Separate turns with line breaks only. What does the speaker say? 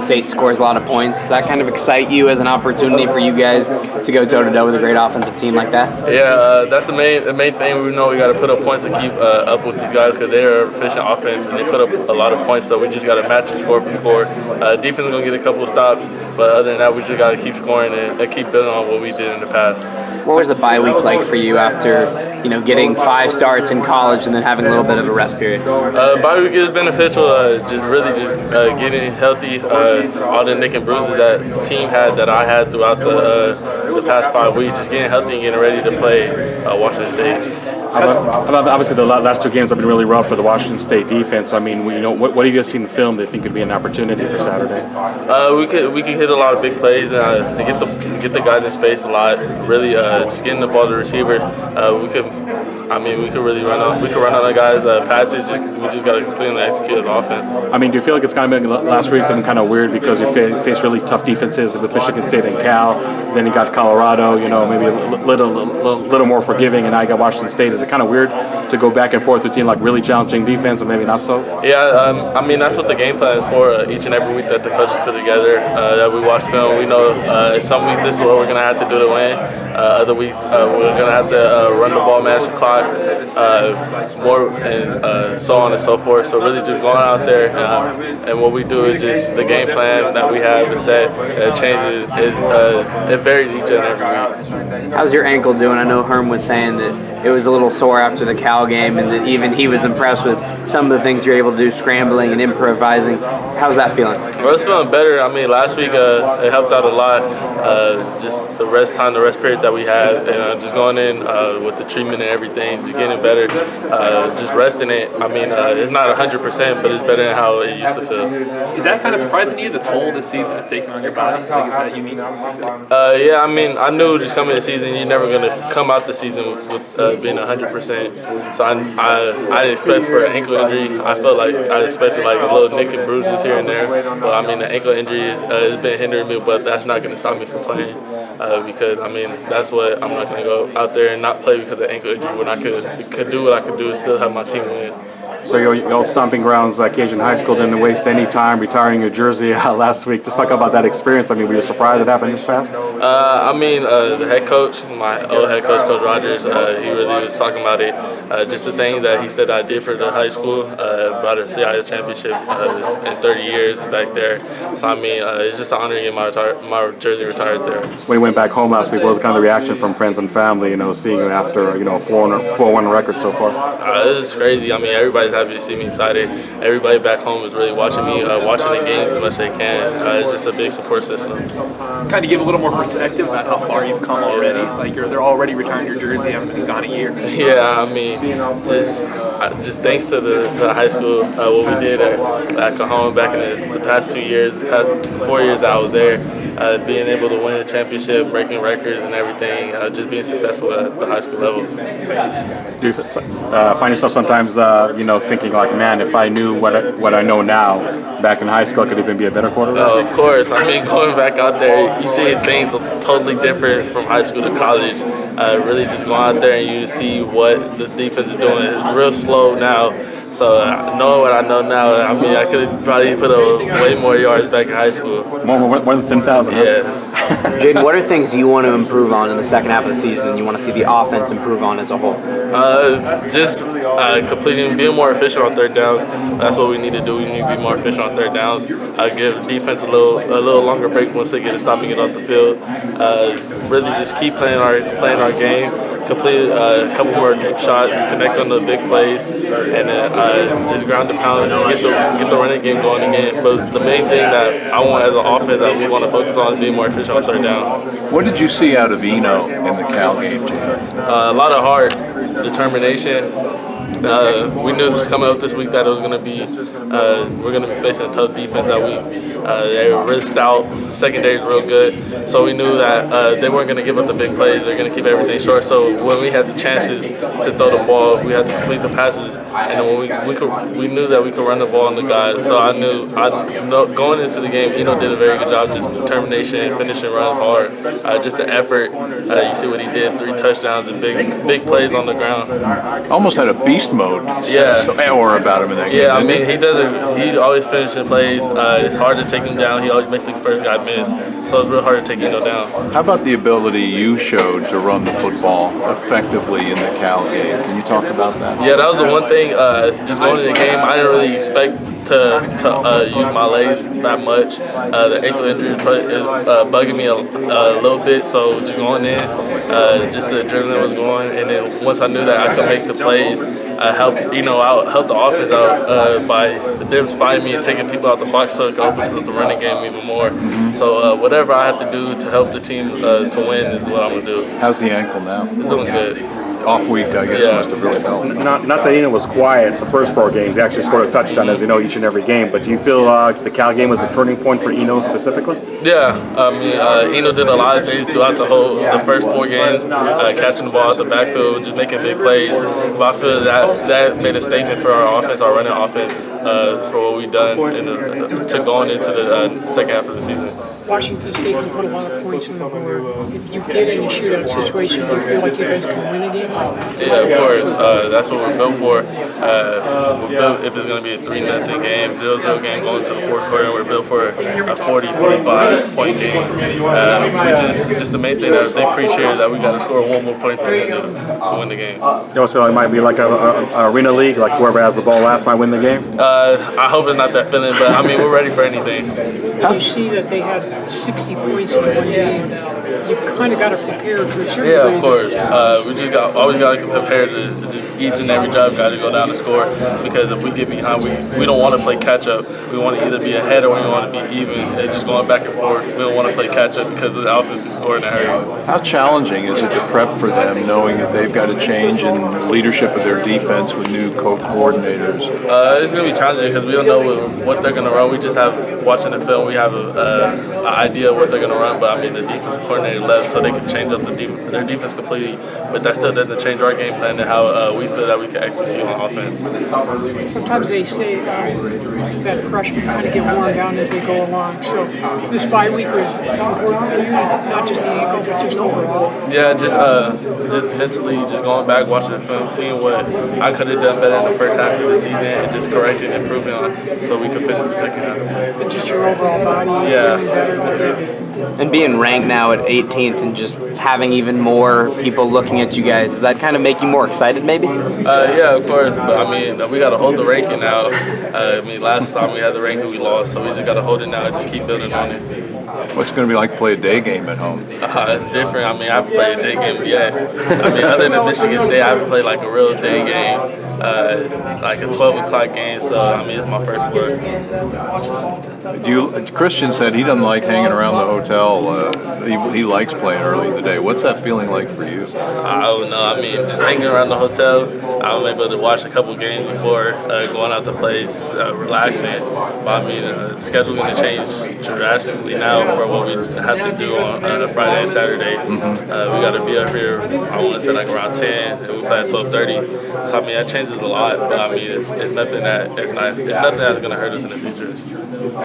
State scores a lot of points. Does that kind of excite you as an opportunity for you guys to go toe-to-toe with a great offensive team like that?
Yeah, that's the main thing. We know we got to put up points to keep up with these guys because they're efficient offense and they put up a lot of points. So we just got to match it score for score. Defense is going to get a couple of stops, but other than that, we just got to keep scoring and keep building on what we did in the past.
What was the bye week like for you after getting 5 starts in college and then having a little bit of a rest period?
Bye week is beneficial. Just getting healthy. All the nick and bruises that the team had, that I had throughout the past 5 weeks, just getting healthy and getting ready to play Washington State.
Obviously, the last 2 games have been really rough for the Washington State defense. I mean, what have you guys seen in film that you think could be an opportunity for Saturday?
We could hit a lot of big plays and get the guys in space a lot. Really, just getting the ball to receivers. We could really run on the guys' passes. We just got to completely execute as offense.
I mean, do you feel like it's kind of been last week something kind of weird because you faced really tough defenses with Michigan State and Cal, then you got Colorado, maybe a little more forgiving, and now you got Washington State. Is it kind of weird to go back and forth between like really challenging defense and maybe not so?
Yeah, that's what the game plan is for. Each and every week that the coaches put together, that we watch film, we know some weeks this is what we're gonna have to do to win. Other weeks we're gonna have to run the ball, manage the clock, more and so on and so forth. So really just going out there and what we do is just the game plan that we have is set. It changes. It varies each and every week.
How's your ankle doing? I know Herm was saying that it was a little sore after the Cal game, and that even he was impressed with some of the things you're able to do, scrambling and improvising. How's that feeling?
Well, it's feeling better. I mean, last week it helped out a lot. Just the rest period that we had, and just going in with the treatment and everything, just getting better. Just resting it. I mean, it's not 100%, but it's better than how it used to feel.
Is that kind of surprising to you, the toll this season has taken on your body? Is that unique?
Yeah, I mean, I knew just coming to the season, you're never going to come out the season with being 100%. So I didn't expect for an ankle injury. I felt like I expected like a little nick and bruises here and there. But I mean, the ankle injury has been hindering me, but that's not going to stop me from playing. Because I mean, that's what I'm not going to go out there and not play because of ankle injury when I could do what I could do and still have my team win.
So your old stomping grounds, Cajun High School, didn't waste any time retiring your jersey last week. Just talk about that experience. I mean, were you surprised it happened this fast?
I mean, the head coach, my old head coach, Coach Rogers, he really was talking about it. Just the thing that he said I did for the high school, brought a CIO championship in 30 years back there. So I mean, it's just an honor to get my jersey retired there.
When you went back home last week, what was kind of the reaction from friends and family? Seeing you after a 4-1 record so far.
This is crazy. I mean, everybody's happy to see me excited. Everybody back home is really watching me, watching the games as much as they can. It's just a big support system.
Kind of give a little more perspective about how far you've come already. Like they're already retiring your jersey. Haven't been gone a year.
Yeah, I mean, just thanks to the high school, what we did at Cajon back in the past 2 years, the past 4 years that I was there, being able to win a championship, breaking records and everything, just being successful at the high school level.
Do you find yourself sometimes, thinking like, man, if I knew what I know now back in high school, I could even be a better quarterback?
Oh, of course. I mean, going back out there, you see things totally different from high school to college. Really just going out there and you see what the defense is doing. It's real slow now. So knowing what I know now, I mean, I could have probably put up way more yards back in high school.
More than 10,000.
Yes.
Jayden, what are things you want to improve on in the second half of the season and you want to see the offense improve on as a whole?
Just being more efficient on third downs. That's what we need to do. We need to be more efficient on third downs. Give defense a little longer break once they get to stopping it off the field. Really just keep playing our game. Complete a couple more deep shots, connect on the big plays, and then just ground and pound and get the running game going again. But the main thing that I want as an offense that we want to focus on is being more efficient on third down.
What did you see out of Eno in the Cal game, Jayden?
A lot of heart, determination. We knew it was coming up this week that it was going to be we're going to be facing a tough defense that week. They were really stout. Secondary is real good. So we knew that they weren't going to give up the big plays. They're going to keep everything short. So when we had the chances to throw the ball, we had to complete the passes. And when we knew that we could run the ball on the guys. So I knew going into the game, Eno did a very good job. Just determination, finishing runs hard. Just the effort. You see what he did, 3 touchdowns and big plays on the ground.
Almost had a beast mode.
Yeah.
Or about him in that game.
Yeah, I mean, he always finishes plays. It's hard to to take him down. He always makes the first guy miss. So it's real hard to take Eno down.
How about the ability you showed to run the football effectively in the Cal game? Can you talk about that?
Yeah, that was the one thing. Just going into the game, I didn't really expect to use my legs that much. The ankle injury is bugging me a little bit, so just going in, just the adrenaline was going, and then once I knew that I could make the plays, help the offense out by them spying me and taking people out the box, so it could open up the running game even more. So whatever I have to do to help the team to win is what I'm gonna do.
How's the ankle now?
It's doing good.
Off week, I guess, must have really helped.
Not that Eno was quiet the first 4 games. He actually scored a touchdown, as you know, each and every game. But do you feel the Cal game was a turning point for Eno specifically?
Yeah, I mean, Eno did a lot of things throughout the first 4 games, catching the ball at the backfield, just making big plays. But I feel that made a statement for our offense, our running offense, for what we've done to going into the second half of the season.
Washington State can put a lot of points on the board. If you get in a shootout situation, do you feel like you guys can win a game?
Yeah, of course. That's what we're built for. We're built if it's going to be a 3-0 game, 0-0 game going to the fourth quarter. We're built for a 40-45 point game. Just the main thing that they preach here is that we got to score one more point to win the game.
You also feel like it might be like a arena league, like whoever has the ball last might win the game?
I hope it's not that feeling, but I mean, we're ready for anything.
When you see that they had 60 points in one game, you kind of got to prepare to a certain degree.
Yeah, of course. We just always got to prepare to just each and every drive got to go down and score, because if we get behind, we don't want to play catch up. We want to either be ahead or we want to be even. And just going back and forth. We don't want to play catch up because the offense can score in a hurry.
How challenging is it to prep for them, knowing that they've got to change in leadership of their defense with new coordinators?
It's going to be challenging because we don't know what they're going to run. We just have, watching the film, we have an idea of what they're going to run, but I mean, the defensive coordinator left, so they can change up their defense completely, but that still doesn't change our game plan and how we feel that we can execute on offense.
Sometimes they say that freshmen kind of get worn down as they go along, so this bye week was important for you, not just the ankle, but just overall.
Yeah, just mentally, just going back, watching the film, seeing what I could have done better in the first half of the season, and just correcting and improving on it so we could finish the second half.
And just your overall body, feeling better.
And being ranked now at 18th and just having even more people looking at you guys, does that kind of make you more excited maybe?
Yeah, of course, but I mean, we got to hold the ranking now. I mean, last time we had the ranking, we lost, so we just got to hold it now and just keep building on it.
What's it going to be like to play a day game at home?
It's different. I mean, I haven't played a day game yet. I mean, other than Michigan State, I haven't played like a real day game, like a 12 o'clock game, so I mean, it's my first one.
Christian said he doesn't like hanging around the hotel. He likes playing early in the day. What's that feeling like for you?
I don't know. I mean, just hanging around the hotel, I'm able to watch a couple games before going out to play, just relaxing. But I mean, the schedule's going to change drastically now for what we have to do on Friday and Saturday. We got to be up here, I want to say like around 10, and we play at 12:30. So I mean, that changes a lot. But I mean, it's nothing that's going to hurt us in the future.